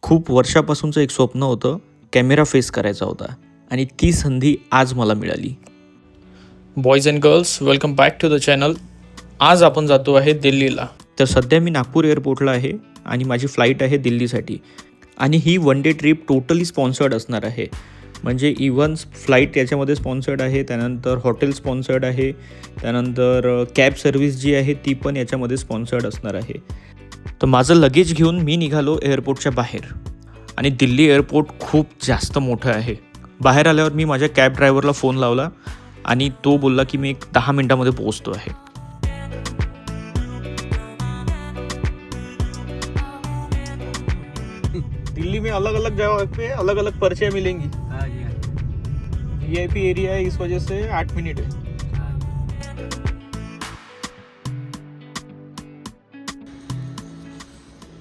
खूप वर्षापासूनचं एक स्वप्न होतं, कॅमेरा फेस करायचा होता आणि ती संधी आज मला मिळाली. Boys and girls, welcome back to the channel. आज आपण जातो आहे दिल्लीला. तर सध्या मी नागपूर एअरपोर्टला आहे आणि माझी फ्लाईट आहे दिल्लीसाठी. आणि ही one day trip totally sponsored असणार आहे. म्हणजे इव्हन फ्लाईट याच्यामध्ये स्पॉन्सर्ड आहे, त्यानंतर हॉटेल स्पॉन्सर्ड आहे, त्यानंतर कॅब सर्व्हिस जी आहे ती पण याच्यामध्ये स्पॉन्सर्ड असणार आहे. तर माझं लगेज घेऊन मी निघालो एअरपोर्टच्या बाहेर. आणि दिल्ली एअरपोर्ट खूप जास्त मोठं आहे. बाहेर आल्यावर मी माझ्या कॅब ड्रायव्हरला फोन लावला आणि तो बोलला की मी 10 मिनटामध्ये पोहोचतो आहे. दिल्ली में अलग अलग जगह पे अलग अलग पर्चियाँ मिलेंगी. VIP एरिया है, इस वजह से 8 मिनट है.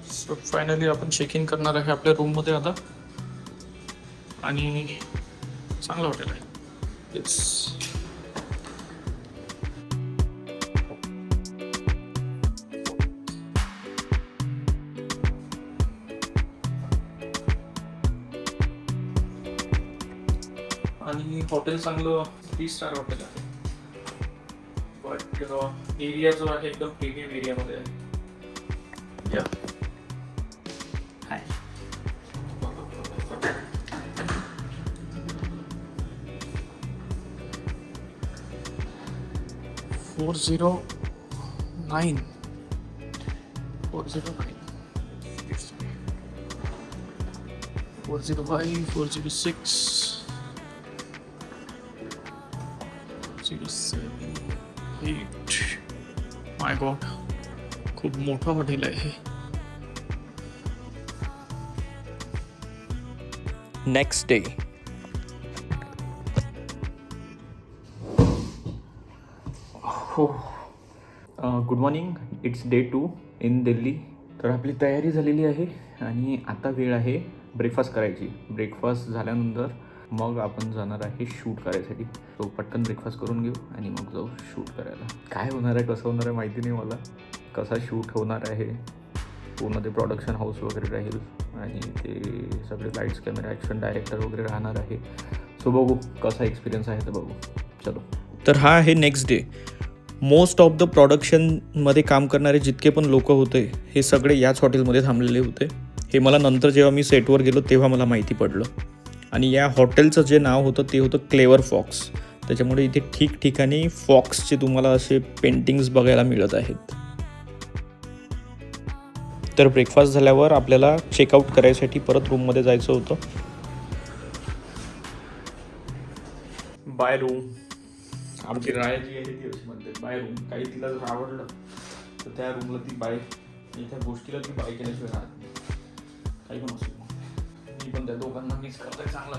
सो फायनली आपण चेक इन करणार आहे आपल्या रूममध्ये आता. आणि चांगलं हॉटेल आहे. इट्स आणि हॉटेल चांगलं 3 स्टार हॉटेल आहे. बट एरिया जो आहे एकदम प्रीमियम एरियामध्ये आहे. या हाय. 409 405 406 8. माय गॉड, खूप मोठं हॉटेल आहे हे. Next day. Good morning. It's day 2 in Delhi. तर आपली तयारी झालेली आहे आणि आता वेळ आहे ब्रेकफास्ट करायची. ब्रेकफास्ट झाल्यानंतर मग आपण जाणार आहे शूट करायसाठी. तो पटकन ब्रेकफास्ट करून घेऊ आणि मग जाऊ शूट करायला. काय होणार आहे, कसं होणार आहे माहिती नाही मला. कसा शूट होणार आहे, पूर्ण ते प्रोडक्शन हाऊस वगैरे राहील आणि ते सगळे लाईट्स, कॅमेरा, ॲक्शन डायरेक्टर वगैरे राहणार आहे. सो बघू कसा एक्सपिरियन्स आहे तर बघू. चलो. तर हा आहे next day. Most of the प्रोडक्शनमध्ये काम करणारे जितके पण लोक होते हे सगळे याच हॉटेलमध्ये थांबलेले होते. हे मला नंतर जेव्हा मी सेटवर गेलो तेव्हा मला माहिती पडलं. आणि या हॉटेलचं जे नाव होतं ते होतं क्लेवर फॉक्स. त्याच्यामुळे इथे ठिकठिकाणी फॉक्सचे तुम्हाला असे पेंटिंग्स बघायला मिळत आहेत. तर ब्रेकफास्ट झाल्यावर आपल्याला चेकआउट करायसाठी परत रूममध्ये जायचं होतं. Bye room. आमची राय जी आहे ती अशी म्हणते बाय रूम. काही तिला जर आवडलं तर त्या रूमला ती बाय, त्या गोष्टीला ती बाय केल्याशिवाय राहत नाही. काही पण असो. मी पण त्या दोघांना मिस करतोय चांगला.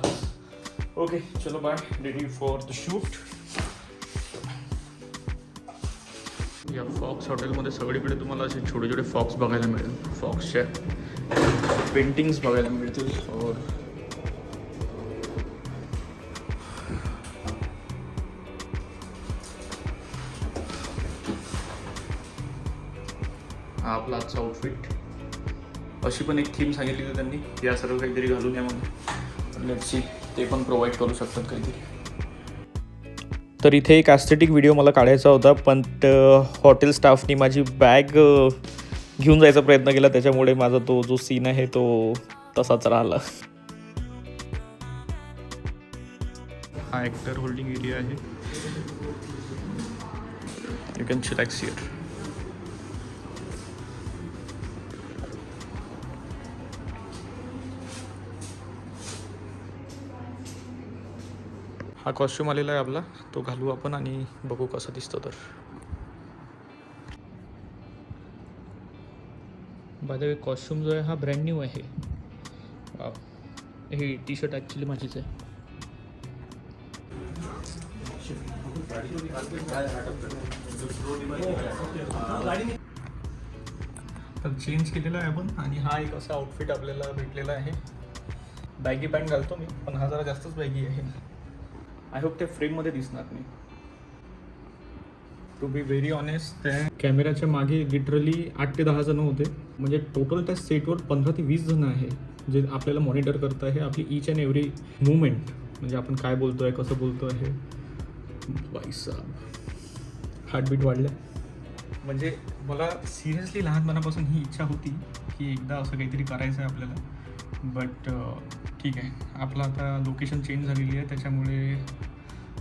ओके चलो bye. Ready for the shoot. या फॉक्स हॉटेलमध्ये सगळीकडे तुम्हाला असे छोटे छोटे फॉक्स बघायला मिळेल. फॉक्सच्या पेंटिंग्स बघायला मिळतील. और हा आपला आजचा आउटफिट. अशी पण एक थीम सांगितली होती त्यांनी, या सर्व काहीतरी घालून यामध्ये. लेट्स सी, ते पण प्रोव्हाइड करू शकतात काहीतरी. तर इथे एक ॲस्थेटिक व्हिडिओ मला काढायचा होता, पण हॉटेल स्टाफनी माझी बॅग घेऊन जायचा प्रयत्न केला. त्याच्यामुळे माझा तो जो सीन आहे तो तसाच राहिला. हा ॲक्टर होल्डिंग एरिया आहे. You can chillax here. हा कॉस्ट्यूम आलेला आहे आपला, तो घालू आपण आणि बघू कसा दिसतो. तर बाय द वे कॉस्ट्यूम जो आहे हा ब्रँड न्यू आहे. हे टी शर्ट ॲक्च्युली माझीच आहे. तर चेंज केलेला आहे आपण आणि हा एक असा आउटफिट आपल्याला भेटलेला आहे. बॅगी पॅन्ट घालतो मी, पण हा जरा जास्तच बॅगी आहे. आय होप त्या फ्रेममध्ये दिसणार नाही. टू बी व्हेरी ऑनेस्ट, त्या कॅमेऱ्याच्या मागे लिटरली 8 ते 10 जण होते. म्हणजे टोटल त्या सेटवर 15 ते 20 जण आहे. जे आपल्याला मॉनिटर करतं आहे आपली ईच अँड एव्हरी मुवमेंट, म्हणजे आपण काय बोलतो आहे, कसं बोलतो आहे. हार्टबीट वाढलं. म्हणजे मला सिरियसली लहानपणापासून ही इच्छा होती की एकदा असं काहीतरी करायचं आहे आपल्याला. बट ठीक आहे, आपलं आता लोकेशन चेंज झालेली आहे, त्याच्यामुळे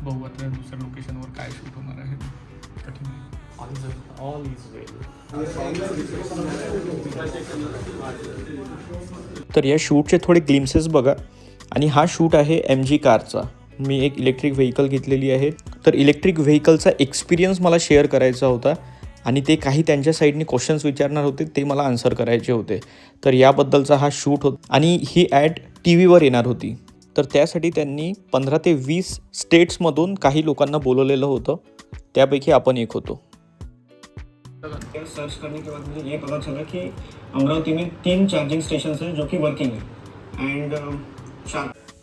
बघू आता दुसऱ्या लोकेशनवर काय शूट होणार आहे. कठीण आहे. ऑल इज वेल. तर या शूटचे थोडे ग्लिम्सेस बघा. आणि हा शूट आहे MG कारचा. मी एक इलेक्ट्रिक व्हेकल घेतलेली आहे. तर इलेक्ट्रिक व्हेकलचा एक्सपिरियन्स मला शेअर करायचा होता आणि ते काही त्यांच्या साईडने क्वेश्चन्स विचारणार होते, ते मला आन्सर करायचे होते. तर याबद्दलचा हा शूट होता आणि ही ॲड TV वर येणार होती. तर त्यासाठी त्यांनी 15 ते 20 स्टेट्समधून काही लोकांना बोलवलेलं होतं, त्यापैकी आपण एक होतो. सर्च करने के बाद मुझे ये पता चला कि अमरावती में 3 चार्जिंग स्टेशन हैं जो कि वर्किंग है एंड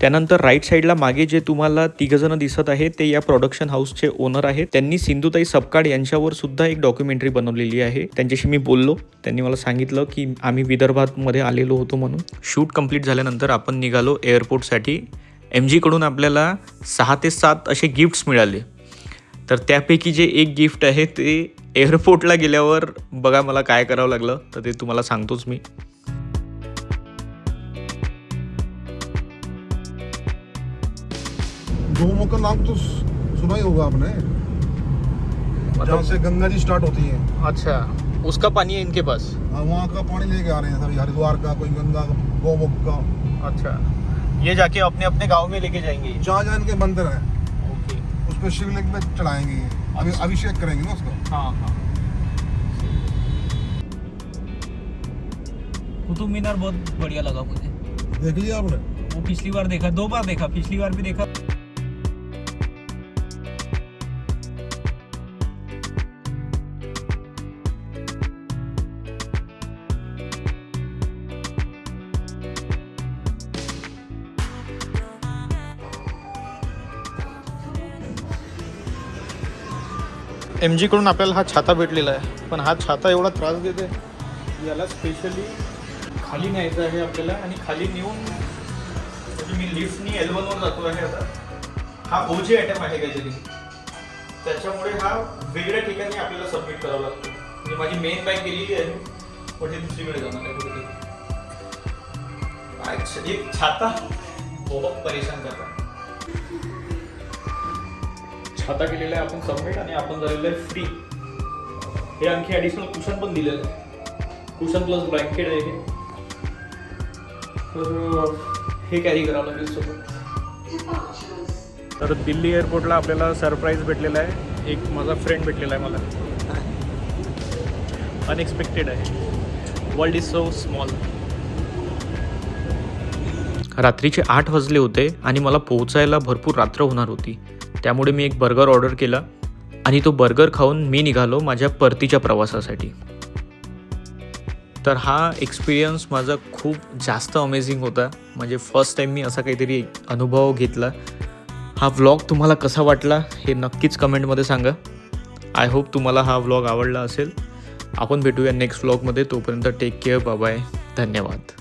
त्यानंतर राईट साईडला मागे जे तुम्हाला तिघजणं दिसत आहेत ते या प्रोडक्शन हाऊसचे ओनर आहेत. त्यांनी सिंधुताई सपकाळ यांच्यावर सुद्धा एक डॉक्युमेंटरी बनवलेली आहे. त्यांच्याशी मी बोललो, त्यांनी मला सांगितलं की आम्ही विदर्भामध्ये आलेलो होतो म्हणून. शूट कंप्लीट झाल्यानंतर आपण निघालो एअरपोर्टसाठी. MG कडून आपल्याला 6 ते 7 असे गिफ्ट्स मिळाले. तर त्यापैकी जे एक गिफ्ट आहे ते एअरपोर्टला गेल्यावर बघा मला काय करावं लागलं, तर ते तुम्हाला सांगतोच मी. गोमू का नाम तो सुना ही होगा आपने, जहाँ से गंगा जी स्टार्ट होती है. अच्छा, उसका पानी है इनके पास. वहाँ का पानी लेके आ रहे हैं सभी, हरिद्वार का, कोई गंगा का, गोमुख का. अच्छा, ये जाके अपने अपने गांव में लेके जाएंगे. जहाँ जहाँ इनके मंदिर है ओके. उस पर शिवलिंग में चढ़ाएंगे, अभी अभिषेक करेंगे ना उसको. हाँ हाँ. कुतुब मीनार बहुत बढ़िया लगा मुझे. देख लिया आपने? वो पिछली बार देखा, 2 बार देखा, पिछली बार भी देखा. MG कडून आपल्याला हा छाता भेटलेला आहे, पण हा छाता एवढा त्रास देते. याला स्पेशली खाली न्यायचं आहे आपल्याला आणि खाली नेऊन म्हणजे मी लिफ्टनी L1 वर जातो आहे आता. हा OG आयटम आहे काहीतरी, त्याच्यामुळे हा वेगळ्या ठिकाणी आपल्याला सबमिट करावा लागतो. म्हणजे माझी मेन बॅग गेलेली आहे, पण हे दुसरीकडे जाणार आहे कुठेतरी. एक छाता बहुत परेशान करता. छाता केलेला आहे आपण सबमिट आणि आपण झालेलं आहे फ्री. हे आणखी ॲडिशनल कुशन पण दिलेलं आहे, कुशन प्लस ब्लँकेट आहे हे. तर हे कॅरी करावं लागेल सोबत. तर दिल्ली एअरपोर्टला आपल्याला सरप्राईज भेटलेला आहे. एक माझा फ्रेंड भेटलेला आहे मला, अनएक्सपेक्टेड आहे. World is so small. रात्रीचे 8 वाजले होते आणि मला पोहोचायला भरपूर रात्र होणार होती. त्यामुळे मी एक बर्गर ऑर्डर केला आणि तो बर्गर खाऊन मी निघालो माझ्या परतीच्या प्रवासासाठी. तर हा एक्सपिरियन्स माझा खूप जास्त अमेझिंग होता. म्हणजे फर्स्ट टाईम मी असा काहीतरी अनुभव घेतला. हा व्लॉग तुम्हाला कसा वाटला हे नक्कीच कमेंटमध्ये सांगा. आय होप तुम्हाला हा व्लॉग आवडला असेल. आपण भेटूया नेक्स्ट व्लॉगमध्ये. तोपर्यंत टेक केअर, बाय बाय, धन्यवाद.